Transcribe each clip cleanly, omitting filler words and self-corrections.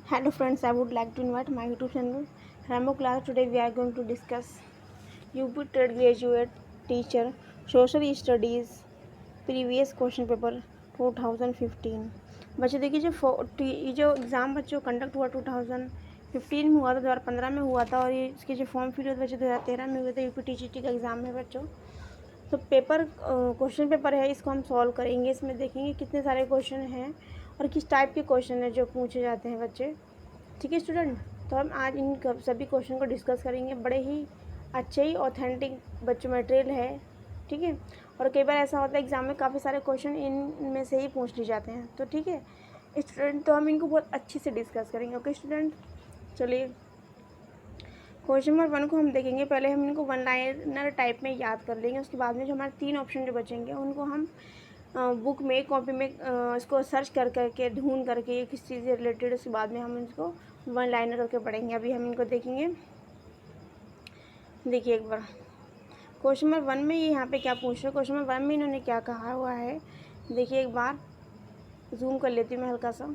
Hello friends, I would like to invite my YouTube channel Rambo class. Today we are going to discuss UP Trade Graduate Teacher Social Studies previous question paper 2015। बच्चे देखिए जो exam बच्चों conduct हुआ 2015 में हुआ था, 2015 में हुआ था, और ये इसके जो फॉर्म फिल हुए थे बच्चों 2013 में हुए थे। यूपी टीजीटी का एग्ज़ाम है बच्चों। तो पेपर क्वेश्चन पेपर है, इसको हम सॉल्व करेंगे। इसमें देखेंगे कितने सारे क्वेश्चन हैं और किस टाइप के क्वेश्चन हैं जो पूछे जाते हैं बच्चे। ठीक है स्टूडेंट, तो हम आज इन सभी क्वेश्चन को डिस्कस करेंगे। बड़े ही अच्छे ही ऑथेंटिक बच्चों मटेरियल है, ठीक है। और कई बार ऐसा होता है एग्ज़ाम में काफ़ी सारे क्वेश्चन इनमें से ही पूछ लिए जाते हैं, तो ठीक है स्टूडेंट, तो हम इनको बहुत अच्छे से डिस्कस करेंगे। ओके स्टूडेंट, चलिए क्वेश्चन नंबर 1 को हम देखेंगे। पहले हम इनको वन लाइनर टाइप में याद कर लेंगे, उसके बाद में जो हमारे 3 ऑप्शन जो बचेंगे उनको हम बुक में कॉपी में इसको सर्च कर करके ढूंढ करके ये किस चीज़ से रिलेटेड, उसके बाद में हम इसको वन लाइनर करके पढ़ेंगे। अभी हम इनको देखेंगे। देखिए एक बार क्वेश्चन नंबर 1 में ये यहाँ पे क्या पूछ रहे हैं। क्वेश्चन नंबर 1 में इन्होंने क्या कहा हुआ है, देखिए एक बार जूम कर लेती हूँ मैं हल्का सा।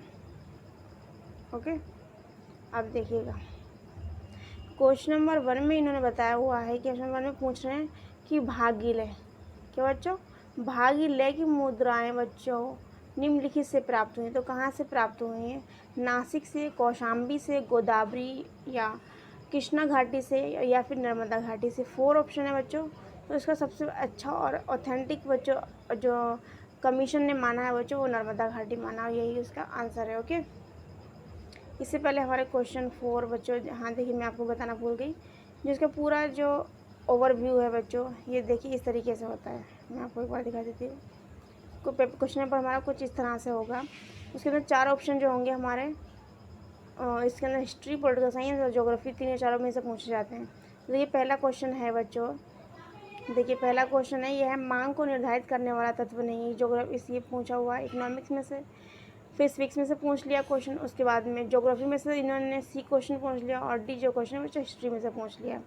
ओके, अब देखिएगा क्वेश्चन नंबर 1 में इन्होंने बताया हुआ है कि क्वेश्चन नंबर 1 में पूछ रहे हैं कि भागीलय, क्या बच्चों, भागीलय की मुद्राएं बच्चों निम्नलिखित से प्राप्त हुई। तो कहाँ से प्राप्त हुई हैं? नासिक से, कौशाम्बी से, गोदावरी या कृष्णा घाटी से, या फिर नर्मदा घाटी से। 4 ऑप्शन है बच्चों। तो इसका सबसे अच्छा और ऑथेंटिक बच्चों जो कमीशन ने माना है बच्चों वो नर्मदा घाटी माना, यही उसका आंसर है। ओके, इससे पहले हमारे क्वेश्चन 4 बच्चों, हाँ देखिए मैं आपको बताना भूल गई, जिसका पूरा जो ओवरव्यू है बच्चों, ये देखिए इस तरीके से होता है। मैं आपको एक बार दिखा देती हूँ। क्वेश्चन पेपर हमारा कुछ इस तरह से होगा। उसके अंदर 4 ऑप्शन जो होंगे हमारे, इसके अंदर हिस्ट्री, पॉलिटिकल साइंस और ज्योग्राफी, 3 या 4 में से पूछे जाते हैं। तो ये पहला क्वेश्चन है बच्चों। देखिए पहला क्वेश्चन है, यह मांग को निर्धारित करने वाला तत्व नहीं। ज्योग्राफी इसलिए पूछा हुआ है इकोनॉमिक्स में से, फिर सिविक्स में से पूछ लिया क्वेश्चन, उसके बाद में ज्योग्राफी में से इन्होंने सी क्वेश्चन पूछ लिया, और डी जो क्वेश्चन है बच्चों हिस्ट्री में से पूछ लिया।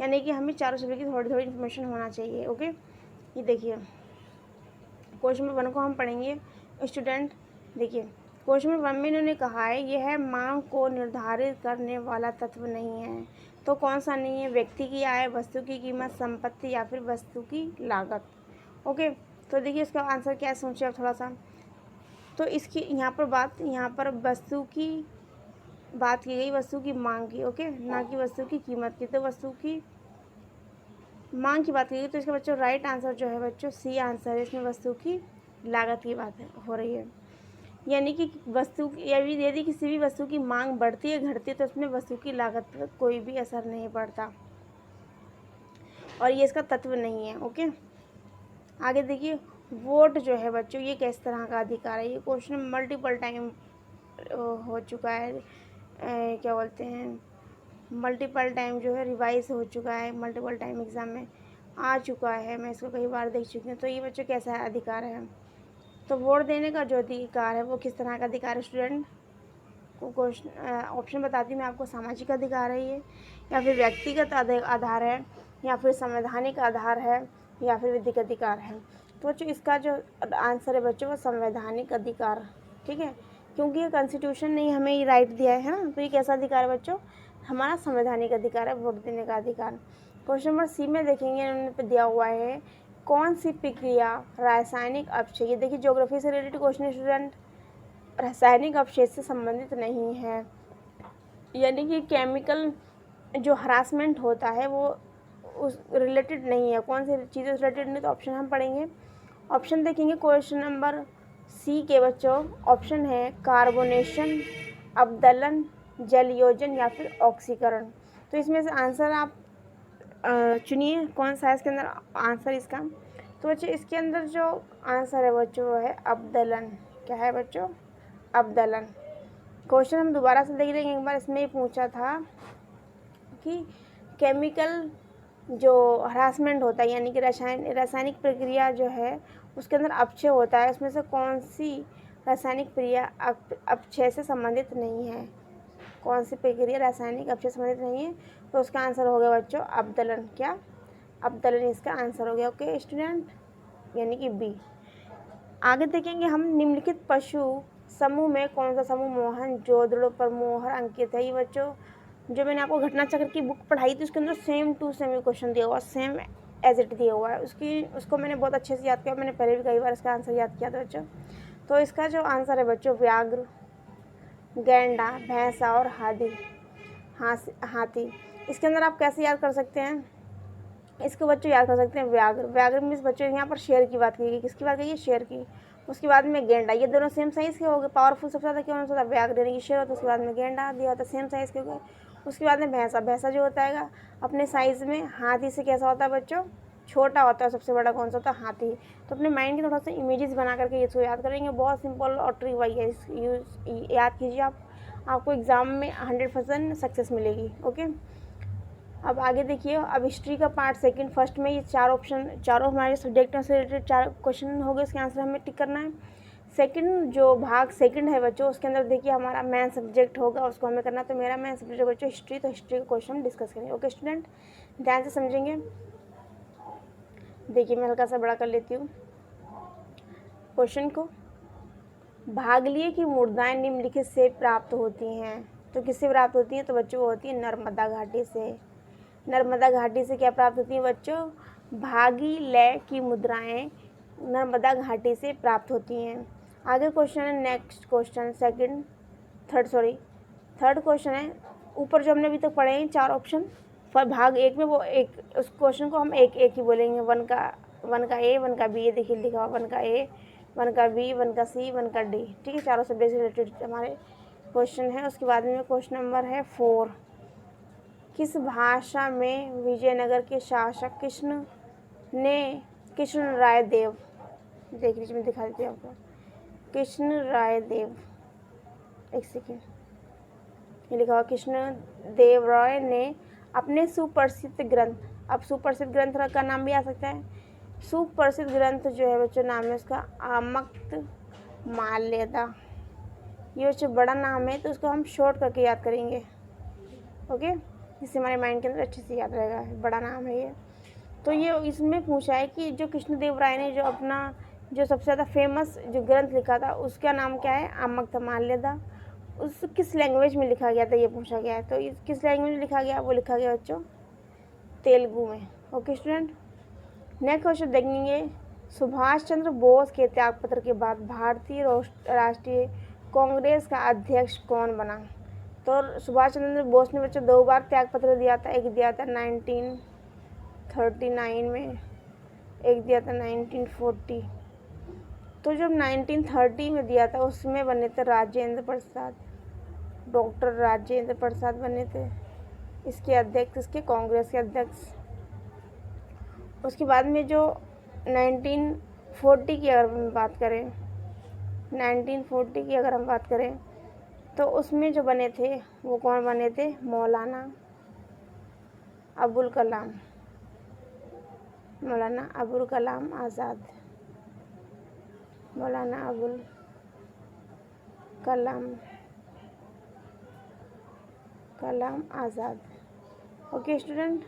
यानी कि हमें चारों सब्जेक्ट की थोड़ी थोड़ी इन्फॉर्मेशन होना चाहिए। ओके, ये देखिए क्वेश्चन नंबर 1 को हम पढ़ेंगे स्टूडेंट। देखिए क्वेश्चन नंबर 1 में इन्होंने कहा है यह मांग को निर्धारित करने वाला तत्व नहीं है। तो कौन सा नहीं है? व्यक्ति की आय, वस्तु की कीमत, संपत्ति या फिर वस्तु की लागत। ओके, तो देखिए इसका आंसर क्या सोचिए आप थोड़ा सा। तो इसकी यहाँ पर वस्तु की बात की गई, वस्तु की मांग की, ओके, ना कि वस्तु की कीमत की। तो वस्तु की मांग की बात की गई, तो इसका बच्चों राइट आंसर जो है बच्चों सी आंसर है। इसमें वस्तु की लागत की बात हो रही है। यानी कि यदि किसी भी वस्तु की मांग बढ़ती है घटती है तो उसमें वस्तु की लागत पर कोई भी असर नहीं पड़ता, और ये इसका तत्व नहीं है। ओके, आगे देखिए वोट जो है बच्चों ये किस तरह का अधिकार है। ये क्वेश्चन मल्टीपल टाइम हो चुका है, क्या बोलते हैं, मल्टीपल टाइम जो है रिवाइज हो चुका है, मल्टीपल टाइम एग्ज़ाम में आ चुका है, मैं इसको कई बार देख चुकी हूँ। तो ये बच्चों कैसा अधिकार है? तो वोट देने का जो अधिकार है वो किस तरह का अधिकार है स्टूडेंट? को क्वेश्चन ऑप्शन बताती हूँ मैं आपको। सामाजिक अधिकार है ये, या फिर व्यक्तिगत आधार है, या फिर संवैधानिक आधार है, या फिर विधिक अधिकार है। तो बच्चों इसका जो आंसर है बच्चों वो संवैधानिक अधिकार, ठीक है, क्योंकि ये कॉन्स्टिट्यूशन ने हमें ये राइट दिया है ना। तो ये कैसा अधिकार है बच्चों? हमारा संवैधानिक अधिकार है, वोट देने का अधिकार। क्वेश्चन नंबर सी में देखेंगे, उन्होंने दिया हुआ है कौन सी प्रक्रिया रासायनिक अपचय, ये देखिए ज्योग्राफी से रिलेटेड क्वेश्चन है स्टूडेंट, रासायनिक अपशेष से संबंधित नहीं है। यानी कि केमिकल जो हरासमेंट होता है वो उस रिलेटेड नहीं है। कौन सी चीज़ें रिलेटेड नहीं? तो ऑप्शन हम पढ़ेंगे। ऑप्शन देखेंगे क्वेश्चन नंबर सी के बच्चों। ऑप्शन है कार्बोनेशन, अवदलन, जलयोजन या फिर ऑक्सीकरण। तो इसमें से आंसर आप चुनिए कौन सा है इसके अंदर आंसर इसका। तो बच्चों इसके अंदर जो आंसर है बच्चों वो है अवदलन। क्या है बच्चों? अवदलन। क्वेश्चन हम दोबारा से देख लेंगे एक बार। इसमें ही पूछा था कि केमिकल जो हरासमेंट होता है, यानी कि रासायनिक प्रक्रिया जो है उसके अंदर अपचय होता है, उसमें से कौन सी रासायनिक प्रक्रिया अपचय से संबंधित नहीं है? कौन सी प्रक्रिया रासायनिक अपचय से संबंधित नहीं है? तो उसका आंसर हो गया बच्चों अवदलन। क्या? अवदलन इसका आंसर हो गया। ओके स्टूडेंट, यानी कि बी। आगे देखेंगे हम निम्नलिखित पशु समूह में कौन सा समूह मोहनजोदड़ो पर मोहर अंकित है? ये बच्चों जो मैंने आपको घटना चक्र की बुक पढ़ाई थी उसके अंदर सेम टू सेम ये क्वेश्चन दिया हुआ, सेम एज इट दिया हुआ है। उसको मैंने बहुत अच्छे से याद किया, मैंने पहले भी कई बार इसका आंसर याद किया था बच्चों। तो इसका जो आंसर है बच्चों व्याघ्र, गैंडा, भैंसा और हाथी। इसके अंदर आप कैसे याद कर सकते हैं इसको बच्चों? याद कर सकते हैं व्याघ्र मीन्स बच्चों यहाँ पर शेर की बात की गई। किसकी बात की गई? शेर की। उसके बाद में गेंडा, ये दोनों सेम साइज़ के हो गए। पावरफुल सबसे ज़्यादा क्या होता है? व्याघ्र यानी कि शेर होता है। उसके बाद में गेंडा दिया होता है, सेम साइज़ के हो गए। उसके बाद में भैंसा जो होता है अपने साइज़ में हाथी से कैसा होता है बच्चों? छोटा होता है। सबसे बड़ा कौन सा होता है? हाथी। तो अपने माइंड के थोड़ा सा इमेजेस बना करके इसको याद करेंगे। बहुत सिंपल और ट्रिक वाई है, याद कीजिए आप, आपको एग्ज़ाम में 100% सक्सेस मिलेगी। ओके, अब आगे देखिए। अब हिस्ट्री का पार्ट सेकंड, फर्स्ट में ये चारों हमारे सब्जेक्टों से रिलेटेड 4 क्वेश्चन हो गए, इसके आंसर हमें टिक करना है। सेकंड जो भाग सेकंड है बच्चों, उसके अंदर देखिए हमारा मेन सब्जेक्ट होगा, उसको हमें करना। तो मेरा मेन सब्जेक्ट बच्चों हिस्ट्री, तो हिस्ट्री का क्वेश्चन डिस्कस करेंगे। ओके स्टूडेंट, ध्यान से समझेंगे। देखिए मैं हल्का सा बड़ा कर लेती हूँ क्वेश्चन को। भागलिए की मुर्दाएं निम्नलिखित से प्राप्त होती हैं। तो किससे प्राप्त होती हैं? तो बच्चों वो होती है नर्मदा घाटी से। नर्मदा घाटी से क्या प्राप्त होती है बच्चों? भागी लय की मुद्राएं नर्मदा घाटी से प्राप्त होती हैं। आगे क्वेश्चन है, नेक्स्ट क्वेश्चन थर्ड क्वेश्चन है। ऊपर जो हमने अभी तक पढ़े हैं 4 ऑप्शन, भाग 1 में वो एक, उस क्वेश्चन को हम एक ही बोलेंगे। 1 का ए, 1 का बी, ये देखिए लिखा हुआ 1 का ए, 1 का बी, 1 का सी, 1 का डी। ठीक है, चारों सब्जेक्ट से रिलेटेड हमारे क्वेश्चन है। उसके बाद में क्वेश्चन नंबर है 4। किस भाषा में विजयनगर के शासक कृष्ण राय देव, देख लीजिए मैं दिखा देती हूँ आपको। कृष्ण राय देव, एक सेकेंड, ये लिखा हुआ कृष्ण देव राय ने अपने सुप्रसिद्ध ग्रंथ, अब सुप्रसिद्ध ग्रंथ का नाम भी आ सकता है। सुप्रसिद्ध ग्रंथ जो है बच्चों नाम है उसका आमुक्तमाल्यदा। ये बच्चों बड़ा नाम है तो उसको हम शॉर्ट करके याद करेंगे। ओके, जिससे हमारे माइंड के अंदर अच्छे से याद रहेगा। बड़ा नाम है ये। तो ये इसमें पूछा है कि जो कृष्णदेव राय ने जो अपना जो सबसे ज़्यादा फेमस जो ग्रंथ लिखा था उसका नाम क्या है? आमुक्तमाल्यदा। उस किस लैंग्वेज में लिखा गया था ये पूछा गया है। तो इस किस लैंग्वेज में लिखा गया? वो लिखा गया बच्चों तेलुगु में। ओके स्टूडेंट, नेक्स्ट क्वेश्चन देखेंगे। सुभाष चंद्र बोस के त्यागपत्र के बाद भारतीय राष्ट्रीय कांग्रेस का अध्यक्ष कौन बना? तो सुभाष चंद्र बोस ने बच्चों 2 बार त्यागपत्र दिया था। एक दिया था 1939 में, एक दिया था 1940। तो जब 1930 में दिया था उसमें बने थे राजेंद्र प्रसाद, डॉक्टर राजेंद्र प्रसाद बने थे इसके अध्यक्ष, इसके कांग्रेस के अध्यक्ष। उसके बाद में जो 1940 की अगर हम बात करें, 1940 की अगर हम बात करें तो उसमें जो बने थे वो कौन बने थे? मौलाना अबुल कलाम आज़ाद, मौलाना अबुल कलाम आज़ाद। ओके स्टूडेंट,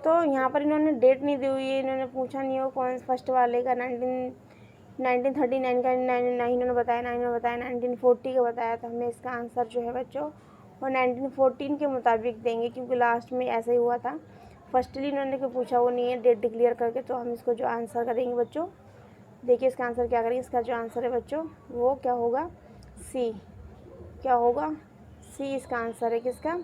तो यहाँ पर इन्होंने डेट नहीं दी हुई है, इन्होंने पूछा नहीं हो कौन फर्स्ट वाले का 1939 का इन्होंने बताया, 1940 का बताया। तो हमें इसका आंसर जो है बच्चों वो 1914 के मुताबिक देंगे, क्योंकि लास्ट में ऐसा ही हुआ था। फर्स्टली इन्होंने कोई पूछा वो नहीं है डेट डिक्लेयर करके। तो हम इसको जो आंसर करेंगे बच्चों, देखिए इसका आंसर क्या करेंगे। इसका जो आंसर है बच्चों वो क्या होगा? सी। क्या होगा? सी इसका आंसर है। किसका?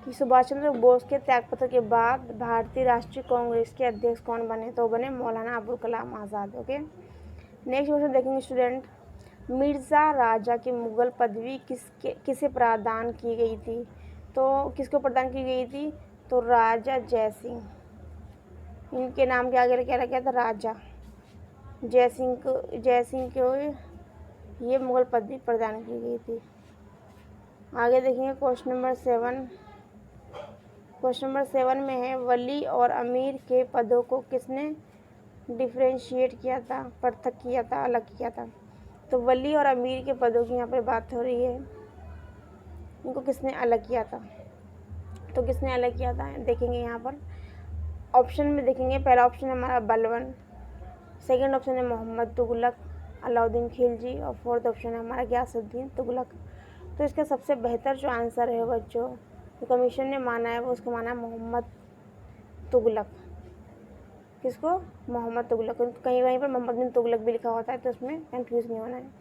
कि सुभाष चंद्र बोस के त्यागपत्र के बाद भारतीय राष्ट्रीय कांग्रेस के अध्यक्ष कौन बने? तो बने Maulana Abul Kalam Azad. Okay, next question देखेंगे स्टूडेंट। मिर्ज़ा राजा की मुगल पदवी किसे प्रदान की गई थी? तो किसको प्रदान की गई थी? तो राजा जयसिंह, इनके नाम के आगे क्या रखा था? राजा जयसिंह को ये मुगल पदवी प्रदान की गई थी। आगे देखेंगे क्वेश्चन नंबर 7। क्वेश्चन नंबर 7 में है वली और अमीर के पदों को किसने डिफ्रेंशिएट किया था, पृथक किया था, अलग किया था? तो वली और अमीर के पदों की यहाँ पर बात हो रही है, इनको किसने अलग किया था? तो किसने अलग किया था देखेंगे यहाँ पर ऑप्शन में। देखेंगे पहला ऑप्शन है हमारा बलबन, सेकंड ऑप्शन है मोहम्मद तुगलक, अलाउद्दीन खिलजी, और फोर्थ ऑप्शन है हमारा गयासुद्दीन तुगलक। तो इसका सबसे बेहतर जो आंसर है बच्चों, जो कमीशन ने माना है वो उसको माना है मोहम्मद तुगलक। किसको? मोहम्मद तुगलक। कहीं कहीं पर मोहम्मद बिन तुगलक भी लिखा होता है, तो उसमें कंफ्यूज नहीं होना है।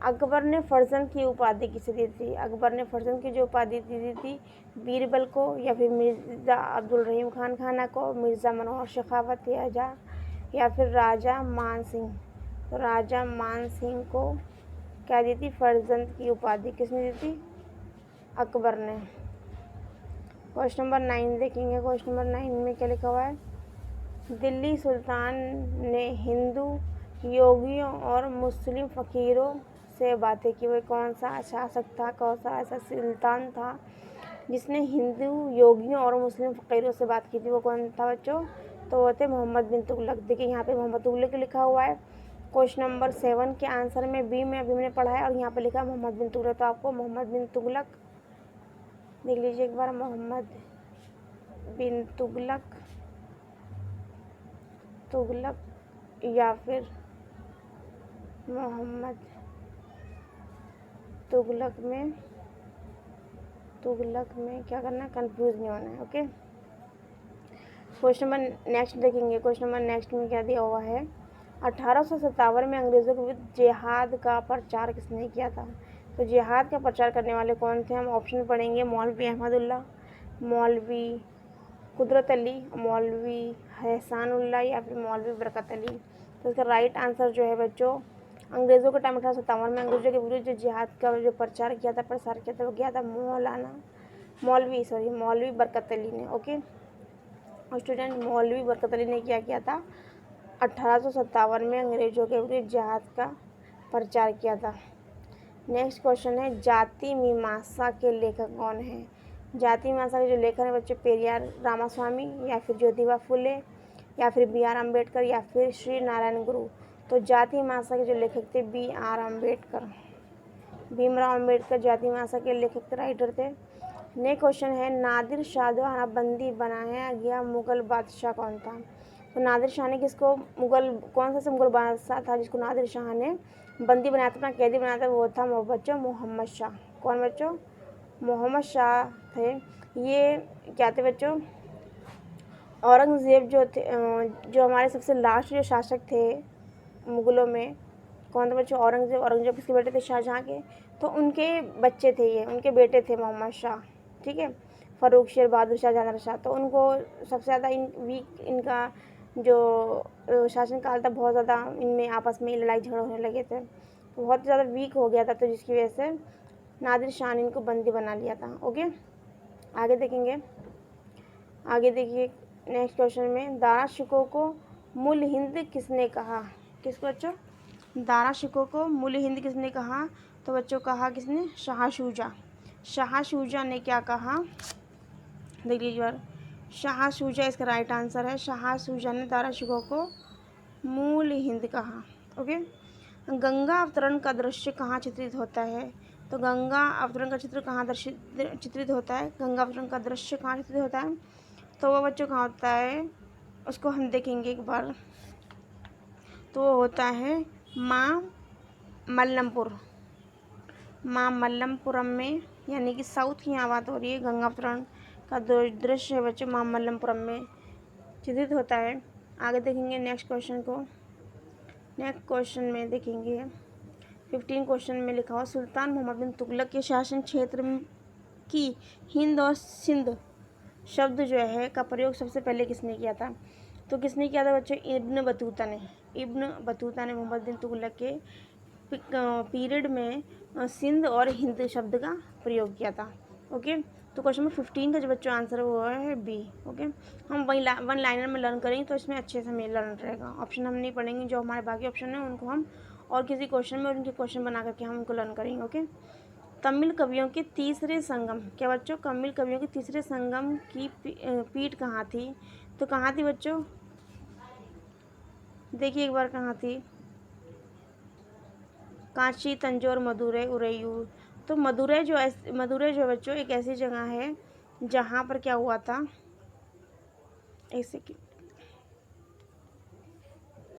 अकबर ने फर्जंद की उपाधि किसे दी थी? अकबर ने फर्जंद की जो उपाधि दी थी बीरबल को, या फिर मिर्ज़ा अब्दुल रहीम खान खाना को, मिर्ज़ा मनोहर शेखावत, या फिर राजा मान सिंह। तो राजा मान सिंह को क्या दी थी? फर्जंद की उपाधि किसने दी थी? अकबर ने। क्वेश्चन नंबर 9 देखेंगे। क्वेश्चन नंबर 9 में क्या लिखा हुआ है? दिल्ली सुल्तान ने हिंदू योगियों और मुस्लिम फ़कीरों से बातें की। वह कौन सा शासक था, कौन सा ऐसा सुल्तान था जिसने हिंदू योगियों और मुस्लिम फ़कीरों से बात की थी? वो कौन था बच्चों? तो वो थे मोहम्मद बिन तुगलक। देखिए यहाँ पे मोहम्मद तुगलक लिखा हुआ है। क्वेश्चन नंबर 7 के आंसर में बी में अभी मैंने पढ़ा है, और यहाँ पे लिखा है मोहम्मद बिन तुगलक। तो आपको मोहम्मद बिन तुगलक देख लीजिए एक बार, मोहम्मद बिन तुगलक या फिर मोहम्मद तुगलक में क्या करना है? कंफ्यूज नहीं होना है। ओके, क्वेश्चन नंबर नेक्स्ट देखेंगे। क्वेश्चन नंबर नेक्स्ट में क्या दिया हुआ है? 1857 में अंग्रेज़ों के विरुद्ध जिहाद का प्रचार किसने किया था? तो जिहाद का प्रचार करने वाले कौन थे? हम ऑप्शन पढ़ेंगे। मौलवी अहमदुल्ला, मौलवी कुदरत अली, मौलवी एहसानुल्लाह, या फिर मौलवी बरकत अली। तो इसका राइट आंसर जो है बच्चों, अंग्रेज़ों के टाइम 1857 में अंग्रेज़ों के विरुद्ध जो जिहाद का जो प्रचार किया था, प्रसार किया था, वो किया था मौलवी बरकत अली ने। ओके, और स्टूडेंट, मौलवी बरकत अली ने क्या किया था? 1857 में अंग्रेज़ों के विरुद्ध जिहाद का प्रचार किया था। नेक्स्ट क्वेश्चन है, जाति मीमांसा के लेखक कौन है? जाति मीमांसा के जो लेखक हैं बच्चे, पेरियार रामास्वामी, या फिर ज्योतिबा फुले, या फिर बी आर अम्बेडकर, या फिर श्री नारायण गुरु। तो जाति मीमांसा के जो लेखक थे बी आर अम्बेडकर, भीमराव अम्बेडकर जाति मीमांसा के लेखक थे, राइटर थे। नेक्स्ट क्वेश्चन है, नादिर शाह द्वारा बंदी बनाया गया मुगल बादशाह कौन था? तो नादिर शाह ने किसको कौन सा मुगल बादशाह था जिसको नादिर शाह ने बंदी बनाया था, अपना कैदी बनाया था? वो था बच्चों मोहम्मद शाह। कौन बच्चों? मोहम्मद शाह थे। ये क्या थे बच्चों? औरंगज़ेब जो हमारे सबसे लास्ट जो शासक थे मुग़लों में, कौन थे बच्चों? औरंगज़ेब किसके बेटे थे? शाहजहाँ के। तो उनके बच्चे थे ये, उनके बेटे थे मोहम्मद शाह। ठीक है, फ़ारूक शेर बहादुर शाह, जहांगीर शाह। तो उनको सबसे ज़्यादा इनका जो शासन काल था, बहुत ज़्यादा इनमें आपस में लड़ाई झगड़े होने लगे थे, तो बहुत ज़्यादा वीक हो गया था, तो जिसकी वजह से नादिर शाह ने इनको बंदी बना लिया था। ओके, आगे देखेंगे। आगे देखिए नेक्स्ट क्वेश्चन में, दारा शिकोह को मुल हिंद किसने कहा? किसको बच्चों? दारा शिकोह को मुल हिंद किसने कहा? तो बच्चों कहा किसने? शाह शुजा। शाह शुजा ने क्या कहा? देख लीजिए, शाह शुजा इसका राइट आंसर है। शाह शुजा ने दारा शिकोह को मूल हिंद कहा। ओके, गंगा अवतरण का दृश्य कहाँ चित्रित होता है? तो गंगा अवतरण का चित्र कहाँ चित्रित होता है? गंगा अवतरण का दृश्य कहाँ चित्रित होता है? तो वो बच्चों कहाँ होता है, उसको हम देखेंगे एक बार। तो वो होता है माँ मल्लमपुरम में, यानी कि साउथ की यहाँ बात हो रही है। गंगा अवतरण का दृश्य है बच्चों माँ मल्लमपुरम में चित्रित होता है। आगे देखेंगे नेक्स्ट क्वेश्चन को। नेक्स्ट क्वेश्चन में देखेंगे 15 क्वेश्चन में लिखा हुआ, सुल्तान मोहम्मद बिन तुगलक के शासन क्षेत्र की हिंद और सिंध शब्द जो है का प्रयोग सबसे पहले किसने किया था? तो किसने किया था बच्चों? इब्न बतूता ने मोहम्मद बिन तुगलक के पीरियड में सिंध और हिंद शब्द का प्रयोग किया था। ओके, तो क्वेश्चन नंबर 15 का जो बच्चों आंसर वो है बी। ओके, हम वही वन लाइनर में लर्न करेंगे, तो इसमें अच्छे से हमें लर्न रहेगा। ऑप्शन हम नहीं पढ़ेंगे, जो हमारे बाकी ऑप्शन है उनको हम और किसी क्वेश्चन में और उनके क्वेश्चन बना करके हम उनको लर्न करेंगे। ओके, तमिल कवियों के तीसरे संगम, क्या बच्चों? तमिल कवियों के तीसरे संगम की पीठ कहाँ थी? तो कहाँ थी बच्चों? देखिए एक बार कहाँ थी, कांची, तंजौर, मदुरै, उरैयूर। तो मदुरै जो है बच्चों एक ऐसी जगह है जहाँ पर क्या हुआ था, एक सेकेंड,